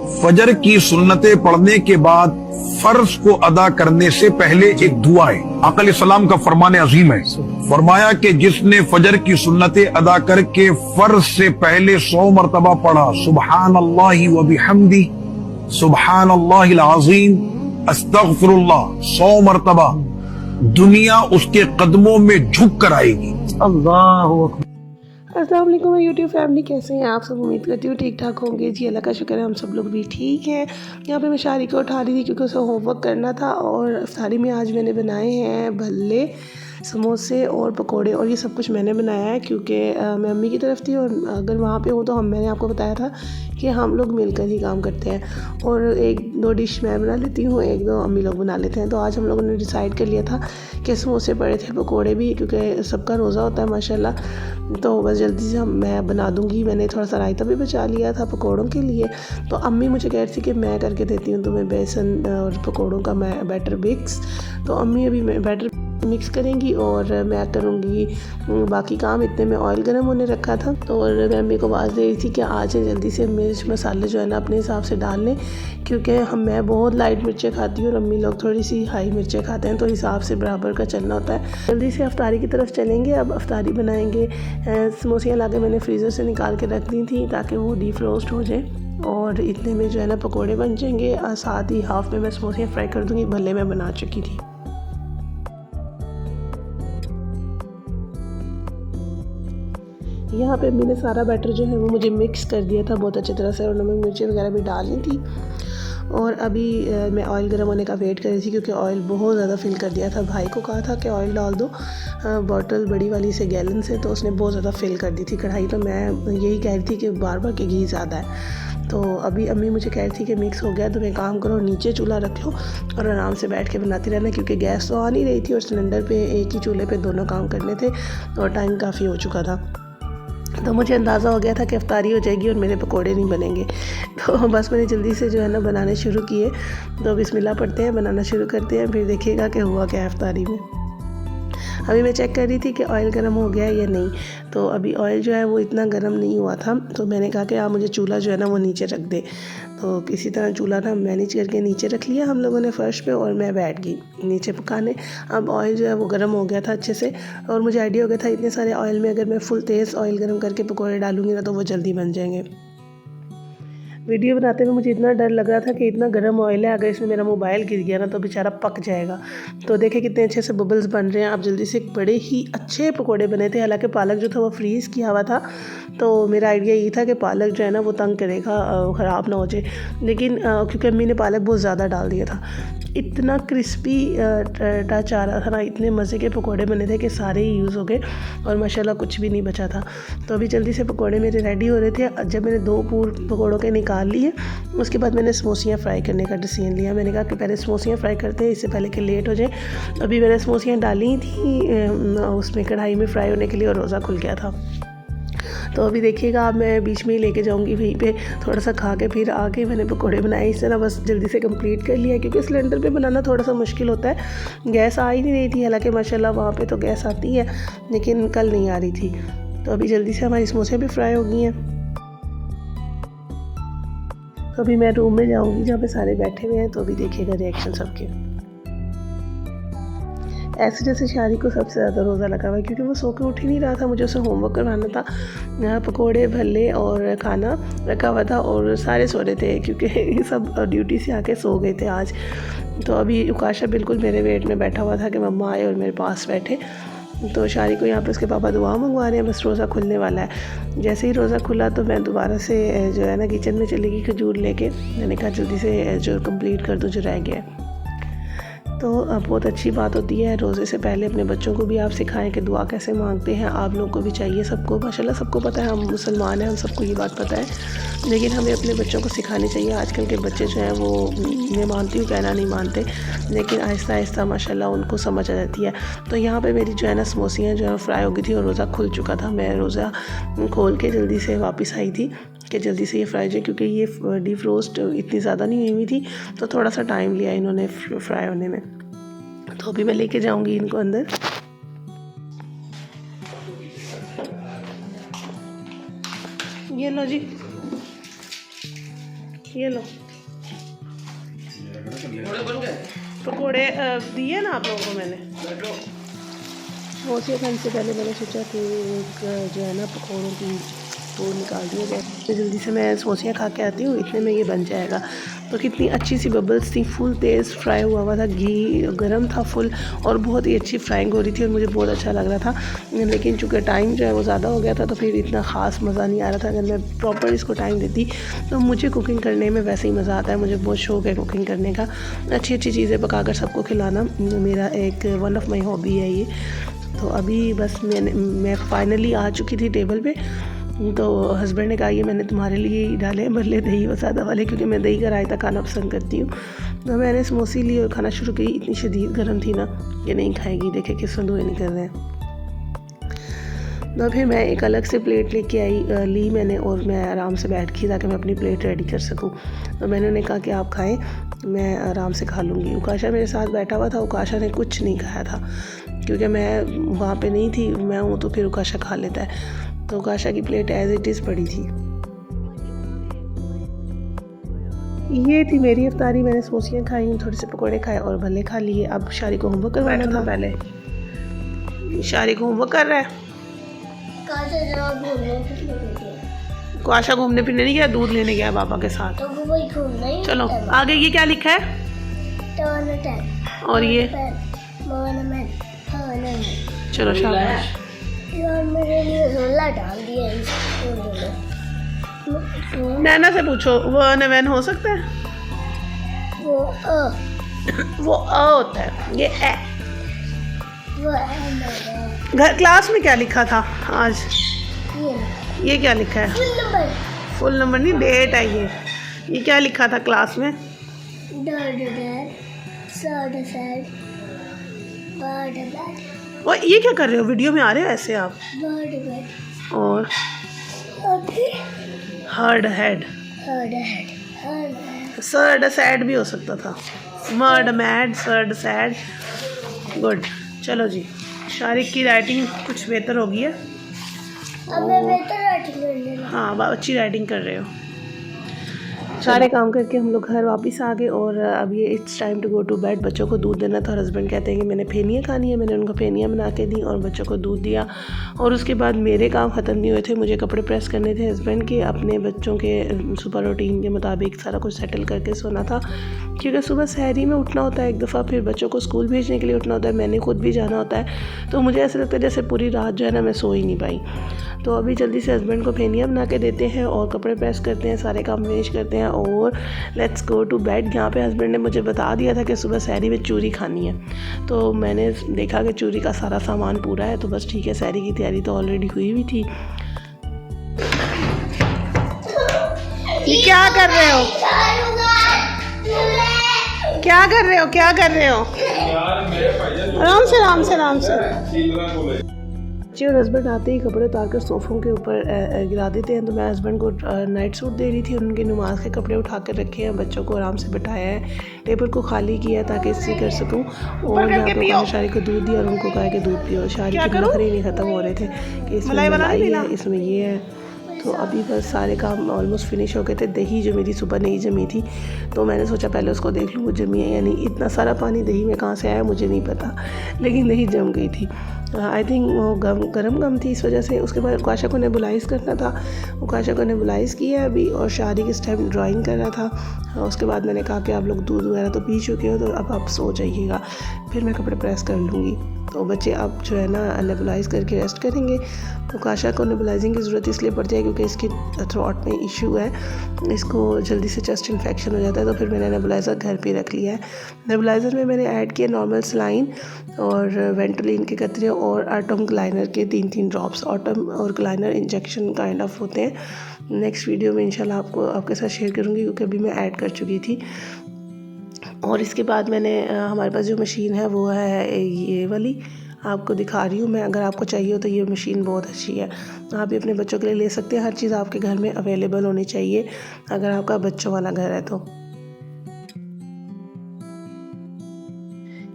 फजर की सुन्नतें पढ़ने के बाद फर्ज को अदा करने से पहले एक दुआ है। आका सलाम का फरमान अजीम है, फरमाया कि जिसने फजर की सुन्नतें अदा करके फर्ज से पहले 100 मरतबा पढ़ा सुबहान अल्लाह व बिहम्दी सुबहान अल्लाहिल अज़ीम अस्तगफिरुल्लाह 100 मरतबा, दुनिया उसके कदमों में झुक कर आएगी। अल्लाहु अकबर। अस्सलाम वालेकुम यूट्यूब फैमिली, कैसे हैं आप सब? उम्मीद करती हूँ ठीक ठाक होंगे जी। अल्लाह का शुक्र है हम सब लोग भी ठीक हैं। यहाँ पे मैं शारी को उठा रही थी क्योंकि उसे होमवर्क करना था। और इफ्तारी में आज मैंने बनाए हैं भल्ले, समोसे और पकोड़े। और ये सब कुछ मैंने बनाया है क्योंकि मैं अम्मी की तरफ थी और अगर वहाँ पे हूँ तो मैंने आपको बताया था कि हम लोग मिलकर ही काम करते हैं। और एक दो डिश मैं बना लेती हूँ, एक दो अम्मी लोग बना लेते हैं। तो आज हम लोगों ने डिसाइड कर लिया था कि समोसे पड़े थे, पकोड़े भी, क्योंकि सबका रोज़ा होता है माशाल्लाह। तो बस जल्दी से मैं बना दूँगी। मैंने थोड़ा सा रायता भी बचा लिया था पकोड़ों के लिए। तो अम्मी मुझे कह रही थी कि मैं करके देती हूँ तुम्हें बेसन और पकोड़ों का मैं बैटर मिक्स। तो अम्मी अभी बैटर मिक्स करेंगी और मैं करूँगी बाकी काम। इतने में ऑयल गर्म होने रखा था। तो और मैं अम्मी को आवाज़ दे रही थी कि आज जल्दी से मिर्च मसाले जो है ना अपने हिसाब से डाल लें, क्योंकि मैं बहुत लाइट मिर्चें खाती हूँ और अम्मी लोग थोड़ी सी हाई मिर्चें खाते हैं, तो हिसाब से बराबर का चलना होता है। जल्दी से अफ्तारी की तरफ चलेंगे। अब अफ्तारी बनाएंगे। समोसियाँ ला के मैंने फ्रीज़र से निकाल के रख दी थी ताकि वो डीप रोस्ट हो जाए। और इतने में जो है ना पकोड़े बन जाएंगे। साथ ही हाफ में मैं समोसियाँ फ्राई कर दूँगी। भले मैं बना चुकी थी। यहाँ पे मैंने सारा बैटर जो है वो मुझे मिक्स कर दिया था बहुत अच्छी तरह से, और नमक मिर्ची वगैरह भी डाली थी। और अभी मैं ऑयल गर्म होने का वेट कर रही थी क्योंकि ऑयल बहुत ज़्यादा फिल कर दिया था। भाई को कहा था कि ऑयल डाल दो बॉटल बड़ी वाली से, गैलन से, तो उसने बहुत ज़्यादा फिल कर दी थी कढ़ाई। तो मैं यही कह रही थी कि बार बार कि घी ज़्यादा है। तो अभी अम्मी मुझे कह रही थी कि मिक्स हो गया तो मैं काम करो, नीचे चूल्हा रख लो और आराम से बैठ के बनाती रहना, क्योंकि गैस तो आ नहीं रही थी और सिलेंडर पे एक ही चूल्हे पे दोनों काम करने थे और टाइम काफ़ी हो चुका था। तो मुझे अंदाज़ा हो गया था कि इफ्तारी हो जाएगी और मेरे पकोड़े नहीं बनेंगे। तो बस मैंने जल्दी से जो है ना बनाने शुरू किए। तो बिस्मिल्लाह पढ़ते हैं, बनाना शुरू करते हैं, फिर देखिएगा कि हुआ क्या इफ्तारी में। अभी मैं चेक कर रही थी कि ऑयल गर्म हो गया है या नहीं। तो अभी ऑयल जो है वो इतना गर्म नहीं हुआ था। तो मैंने कहा कि आप मुझे चूल्हा जो है ना वो नीचे रख दे। तो किसी तरह चूल्हा ना मैनेज करके नीचे रख लिया हम लोगों ने फर्श पे, और मैं बैठ गई नीचे पकाने। अब ऑयल जो है वो गर्म हो गया था अच्छे से, और मुझे आइडिया हो गया था इतने सारे ऑयल में अगर मैं फुल तेज़ ऑयल गर्म करके पकौड़े डालूंगी ना तो वो जल्दी बन जाएंगे। वीडियो बनाते हुए मुझे इतना डर लग रहा था कि इतना गर्म ऑयल है, अगर इसमें मेरा मोबाइल गिर गया ना तो बेचारा पक जाएगा। तो देखें कितने अच्छे से बबल्स बन रहे हैं। अब जल्दी से बड़े ही अच्छे पकोड़े बने थे। हालांकि पालक जो था वो फ्रीज़ किया हुआ था, तो मेरा आइडिया ये था कि पालक जो है ना वो तंग करेगा, ख़राब ना हो जाए। लेकिन क्योंकि अम्मी ने पालक बहुत ज़्यादा डाल दिया था, इतना क्रिस्पी टच आ रहा था ना, इतने मज़े के पकोड़े बने थे कि सारे ही यूज़ हो गए और माशाल्लाह कुछ भी नहीं बचा था। तो अभी जल्दी से पकोड़े मेरे रेडी हो रहे थे। जब मैंने 2 पूर पकोड़ों के निकाल लिए, उसके बाद मैंने समोसियाँ फ्राई करने का डिसीजन लिया। मैंने कहा कि पहले समोसियाँ फ्राई करते हैं, इससे पहले कि लेट हो जाए। अभी मैंने समोसियाँ डाली थी उसमें कढ़ाई में फ्राई होने के लिए, और रोज़ा खुल गया था। तो अभी देखिएगा, अब मैं बीच में ही लेके जाऊंगी वहीं पे, थोड़ा सा खा के फिर आके मैंने पकोड़े बनाए। इस तरह बस जल्दी से कंप्लीट कर लिया, क्योंकि सिलेंडर पे बनाना थोड़ा सा मुश्किल होता है। गैस आ ही नहीं रही थी, हालांकि माशाल्लाह वहाँ पे तो गैस आती है, लेकिन कल नहीं आ रही थी। तो अभी जल्दी से हमारी समोसे भी फ्राई हो गई हैं। तो अभी मैं रूम में जाऊँगी जहाँ पे सारे बैठे हुए हैं, तो अभी देखिएगा रिएक्शन सबके। ऐसे जैसे शारी को सबसे ज़्यादा रोज़ा लगा हुआ है, क्योंकि वो सो के उठ ही नहीं रहा था। मुझे उसे होमवर्क करवाना था। पकोड़े भल्ले और खाना रखा हुआ था और सारे सो रहे थे, क्योंकि सब ड्यूटी से आके सो गए थे आज। तो अभी उकाशा बिल्कुल मेरे वेट में बैठा हुआ था कि मम्मा आए और मेरे पास बैठे। तो शारी को यहाँ पे उसके पापा दुआ मंगवा रहे हैं, बस रोज़ा खुलने वाला है। जैसे ही रोज़ा खुला तो मैं दोबारा से जो है ना किचन में चली गई खजूर लेके। मैंने कहा जल्दी से जो कंप्लीट कर दूँ जो रह गया है। तो बहुत अच्छी बात होती है रोज़े से पहले अपने बच्चों को भी आप सिखाएं कि दुआ कैसे मांगते हैं। आप लोगों को भी चाहिए, सबको माशाल्लाह सबको पता है, हम मुसलमान हैं, हम सबको ये बात पता है, लेकिन हमें अपने बच्चों को सिखानी चाहिए। आजकल के बच्चे जो हैं वो, मैं मानती हूँ कहना नहीं मानते, लेकिन आहिस्ता आहिस्ता माशाल्लाह उनको समझ आ जाती है। तो यहाँ पर मेरी जो है ना समोसियाँ जो है फ्राई हो गई थी और रोज़ा खुल चुका था। मैं रोज़ा खोल के जल्दी से वापस आई थी कि जल्दी से ये फ्राई जाए, क्योंकि ये डीप रोस्ट इतनी ज़्यादा नहीं हुई थी, तो थोड़ा सा टाइम लिया इन्होंने फ्राई होने में। तो अभी मैं लेके जाऊंगी इनको अंदर। ये लो जी। ये लो पकौड़े दिए ना आप लोगों को मैंने। समोसे खाने से पहले मैंने सोचा कि एक जो है ना पकौड़ों की वो निकाल दिया जाए, तो जल्दी से मैं समोसियाँ खा के आती हूँ, इतने में ये बन जाएगा। तो कितनी अच्छी सी बबल्स थी, फुल तेज़ फ्राई हुआ था, घी गरम था फुल, और बहुत ही अच्छी फ्राइंग हो रही थी और मुझे बहुत अच्छा लग रहा था। लेकिन चूँकि टाइम जो है वो ज़्यादा हो गया था तो फिर इतना ख़ास मज़ा नहीं आ रहा था। अगर मैं प्रॉपर इसको टाइम देती तो मुझे कुकिंग करने में वैसे ही मज़ा आता है, मुझे बहुत शौक़ है कुकिंग करने का। अच्छी अच्छी चीज़ें पकाकर सबको खिलाना मेरा एक वन ऑफ माई हॉबी है ये। तो अभी बस मैं फाइनली आ चुकी थी टेबल पे, तो हस्बैंड ने कहा ये मैंने तुम्हारे लिए ही डाले हैं भले दही और सादा वाले, क्योंकि मैं दही का रायता खाना पसंद करती हूँ। तो मैंने समोसे ली और खाना शुरू की। इतनी शदीद गर्म थी ना, ये नहीं खाएगी, देखे किस धुएँ निकल रहे हैं। तो फिर मैं एक अलग से प्लेट लेके ली मैंने, और मैं आराम से बैठ गई ताकि मैं अपनी प्लेट रेडी कर सकूं। तो मैंने उन्हें कहा कि आप खाएं, मैं आराम से खा लूँगी। उकाशा मेरे साथ बैठा हुआ था, उकाशा ने कुछ नहीं खाया था क्योंकि मैं वहाँ पे नहीं थी, मैं हूँ तो फिर उकाशा खा लेता है। तो उकाशा की प्लेट एज इट इज़ पड़ी थी। ये थी मेरी इफ्तारी। मैंने समोसियाँ खाई, थोड़े से पकौड़े खाए और भले खा लिए। अब शारी को होमवर्क करवाना था। पहले शारी को होमवर्क कर रहा है। आशा घूमने फिरने नहीं गया, दूध लेने गया पापा के साथ। तो चलो आगे ये क्या लिखा है? और ये चलो शाबाश। नैना से पूछो, वो अनवैन हो सकता है? वो अ होता है, ये ए। घर क्लास में क्या लिखा था आज? ये क्या लिखा है? फुल नंबर नहीं, डेट है ये क्या लिखा था क्लास में? और ये क्या कर रहे हो, वीडियो में आ रहे हो ऐसे आप? और हर्ड हेड, सर्ड सैड भी हो सकता था। मर्ड मैड, सर्ड सैड। गुड। चलो जी, शारिक की राइटिंग कुछ बेहतर हो गई है। हाँ, अच्छी राइटिंग कर रहे हो। सारे काम करके हम लोग घर वापस आ गए और अब ये it's time to go to bed. बच्चों को दूध देना था और हस्बैंड कहते हैं कि मैंने फेनियाँ खानी है। मैंने उनको फेनियाँ बना के दी और बच्चों को दूध दिया। और उसके बाद मेरे काम ख़त्म नहीं हुए थे, मुझे कपड़े प्रेस करने थे हस्बैंड के, अपने बच्चों के सुपर रूटीन के मुताबिक सारा कुछ सेटल करके सोना था, क्योंकि सुबह सहरी में उठना होता है एक दफ़ा, फिर बच्चों को स्कूल भेजने के लिए उठना होता है, मैंने खुद भी जाना होता है। तो मुझे ऐसा लगता है जैसे पूरी रात जो है ना मैं सो ही नहीं पाई। तो अभी जल्दी से हस्बैंड को फेनियाँ बना के देते हैं और कपड़े प्रेस करते हैं, सारे काम फिनिश करते हैं और लेट्स गो टू बेड। यहाँ पे हस्बैंड ने मुझे बता दिया था कि सुबह सहरी में चूरी खानी है, तो मैंने देखा कि चूरी का सारा सामान पूरा है, तो बस ठीक है, सहरी की तैयारी तो ऑलरेडी हुई हुई थी। ये क्या कर रहे हो? क्या कर रहे हो? क्या कर रहे हो? आराम से आराम से आराम से। बच्चे और हस्बैंड आते ही कपड़े उतार कर सोफ़ों के ऊपर गिरा देते हैं। तो मैं हस्बैंड को नाइट सूट दे रही थी, उनके नमाज के कपड़े उठा कर रखे हैं, बच्चों को आराम से बिठाया है, टेबल को खाली किया है ताकि इस्त्री कर सकूं। और मैं शारी को दूध दिया और उनको कहा कि दूध पियो। शारी के नखरे नहीं ख़त्म हो रहे थे कि इसमें मलाई है, इसमें ये है। तो अभी बस सारे काम ऑलमोस्ट फिनिश हो गए थे। दही जो मेरी सुबह नहीं जमी थी, तो मैंने सोचा पहले उसको देख लूँ वो जमी है या नहीं। इतना सारा पानी दही में कहाँ से आया मुझे नहीं पता, लेकिन दही जम गई थी। आई थिंक वो गरम थी इस वजह से। उसके बाद उकाशा को नेबुलाइज़ करना था, उकाशा को नेबुलाइज़ किया अभी, और शादी किस टाइम ड्राइंग कर रहा था। उसके बाद मैंने कहा कि आप लोग दूध वगैरह तो पी चुके हो, तो अब आप सो जाइएगा, फिर मैं कपड़े प्रेस कर लूँगी। तो बच्चे अब जो है ना नेबुलाइज़ करके रेस्ट करेंगे। उकाशा को नेबुलाइजिंग की ज़रूरत इसलिए पड़ती है क्योंकि इसकी थ्रोट में इशू है, इसको जल्दी से चेस्ट इन्फेक्शन हो जाता है, तो फिर मैंने नेबुलाइज़र घर पे रख लिया है। नेबुलाइज़र में मैंने ऐड किया नॉर्मल सलाइन और वेंटोलिन के कतरे और ऑटम क्लाइनर के 3-3 ड्रॉप्स। ऑटम और क्लाइनर इंजेक्शन काइंड ऑफ होते हैं। नेक्स्ट वीडियो में इंशाल्लाह आपको आपके साथ शेयर करूँगी, क्योंकि अभी मैं ऐड कर चुकी थी। और इसके बाद मैंने हमारे पास जो मशीन है वो है ये वाली, आपको दिखा रही हूँ मैं। अगर आपको चाहिए हो तो ये मशीन बहुत अच्छी है, आप भी अपने बच्चों के लिए ले सकते हैं। हर चीज़ आपके घर में अवेलेबल होनी चाहिए अगर आपका बच्चों वाला घर है तो।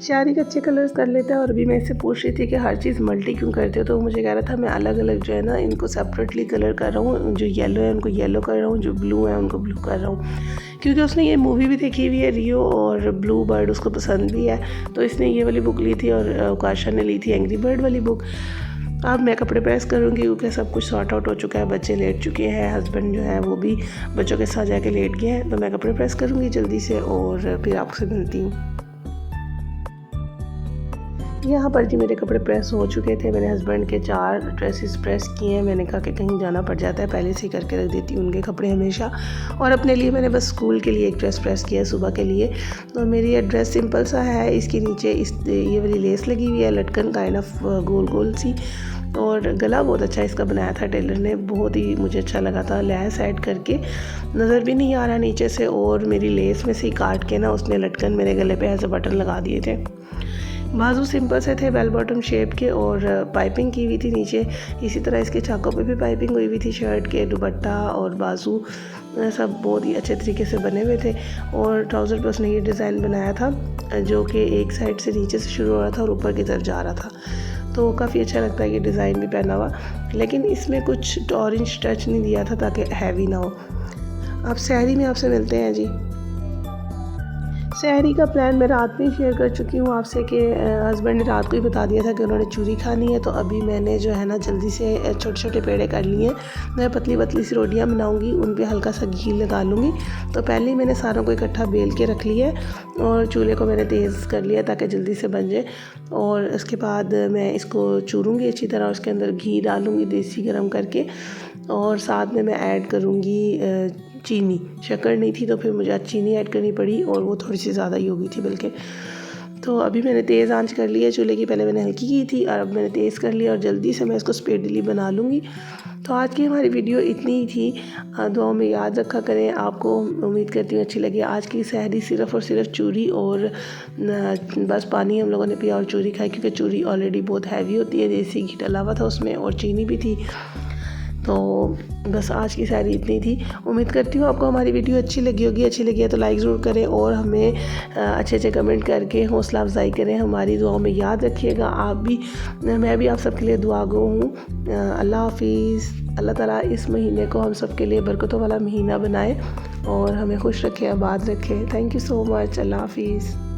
शारी के अच्छे कलर्स कर लेता है, और अभी मैं इससे पूछ रही थी कि हर चीज़ मल्टी क्यों करते हो, तो मुझे कह रहा था मैं अलग अलग जो है ना इनको सेपरेटली कलर कर रहा हूँ। जो येलो है उनको येलो कर रहा हूँ, जो ब्लू है उनको ब्लू कर रहा हूँ, क्योंकि उसने ये मूवी भी देखी हुई है रियो और ब्लू बर्ड उसको पसंद भी है, तो इसने ये वाली बुक ली थी और उकाशा ने ली थी एंग्री बर्ड वाली बुक। अब मैं कपड़े प्रेस करूँगी क्योंकि सब कुछ सॉर्ट आउट हो चुका है, बच्चे लेट चुके हैं, हस्बैंड जो है वो भी बच्चों के साथ जाके लेट गए हैं, तो मैं कपड़े प्रेस करूँगी जल्दी से और फिर आपसे मिलती हूँ। यहाँ पर जी मेरे कपड़े प्रेस हो चुके थे। मैंने हस्बैंड के 4 ड्रेसेस प्रेस किए हैं। मैंने कहा कि कहीं जाना पड़ जाता है, पहले से ही करके रख देती हूँ उनके कपड़े हमेशा। और अपने लिए मैंने बस स्कूल के लिए एक ड्रेस प्रेस किया है सुबह के लिए। तो मेरी ये ड्रेस सिंपल सा है, इसके नीचे ये वाली लेस लगी हुई है, लटकन काइंड ऑफ गोल गोल सी, और गला बहुत अच्छा इसका बनाया था टेलर ने, बहुत ही मुझे अच्छा लगा था। लेस ऐड करके नज़र भी नहीं आ रहा नीचे से, और मेरी लेस में से ही काट के ना उसने लटकन मेरे गले पे ऐसे बटन लगा दिए थे। बाजू सिंपल से थे, बेल बॉटम शेप के, और पाइपिंग की हुई थी नीचे। इसी तरह इसके चाकों पे भी पाइपिंग हुई हुई थी, शर्ट के दुपट्टा और बाजू सब बहुत ही अच्छे तरीके से बने हुए थे। और ट्राउज़र पे उसने ये डिज़ाइन बनाया था जो कि एक साइड से नीचे से शुरू हो रहा था और ऊपर की तरफ जा रहा था, तो काफ़ी अच्छा लगता है ये डिज़ाइन भी पहना हुआ। लेकिन इसमें कुछ ऑरेंज टच नहीं दिया था ताकि हैवी ना हो। अब सहरी में आपसे मिलते हैं जी। सहरी का प्लान मैं रात में शेयर कर चुकी हूँ आपसे कि हस्बैंड ने रात को ही बता दिया था कि उन्होंने चूरी खानी है, तो अभी मैंने जो है ना जल्दी से छोटे छोटे पेड़े कर लिए। मैं पतली पतली सी रोटियाँ बनाऊँगी, उन पे हल्का सा घी लगा लूँगी। तो पहले ही मैंने सारों को इकट्ठा बेल के रख लिया है और चूल्हे को मैंने तेज़ कर लिया ताकि जल्दी से बन जाए। और उसके बाद मैं इसको चूरूँगी अच्छी तरह, उसके अंदर घी डालूँगी देसी गरम करके, और साथ में मैं ऐड करूँगी चीनी। शक्कर नहीं थी तो फिर मुझे आज चीनी ऐड करनी पड़ी, और वो थोड़ी सी ज़्यादा ही हो गई थी बल्कि। तो अभी मैंने तेज़ आंच कर लिया चूल्हे की, पहले मैंने हल्की की थी और अब मैंने तेज़ कर लिया, और जल्दी से मैं इसको स्पीडली बना लूँगी। तो आज की हमारी वीडियो इतनी ही थी। दुआ में याद रखा करें। आपको उम्मीद करती हूँ अच्छी लगी। आज की सहरी सिर्फ़ और सिर्फ चूरी और बस पानी हम लोगों ने पिया और चूरी खाई, क्योंकि चूरी ऑलरेडी बहुत हैवी होती है, देसी घी डला हुआ था उसमें और चीनी भी थी। तो बस आज की सारी इतनी थी। उम्मीद करती हूँ आपको हमारी वीडियो अच्छी लगी होगी। अच्छी लगी है तो लाइक ज़रूर करें और हमें अच्छे अच्छे कमेंट करके हौसला अफजाई करें। हमारी दुआओं में याद रखिएगा। आप भी, मैं भी आप सबके लिए दुआगो हूँ। अल्लाह हाफिज़। अल्लाह ताला इस महीने को हम सब के लिए बरकतों वाला महीना बनाए और हमें खुश रखे, आबाद रखे। Thank you so much. अल्लाह हाफिज़।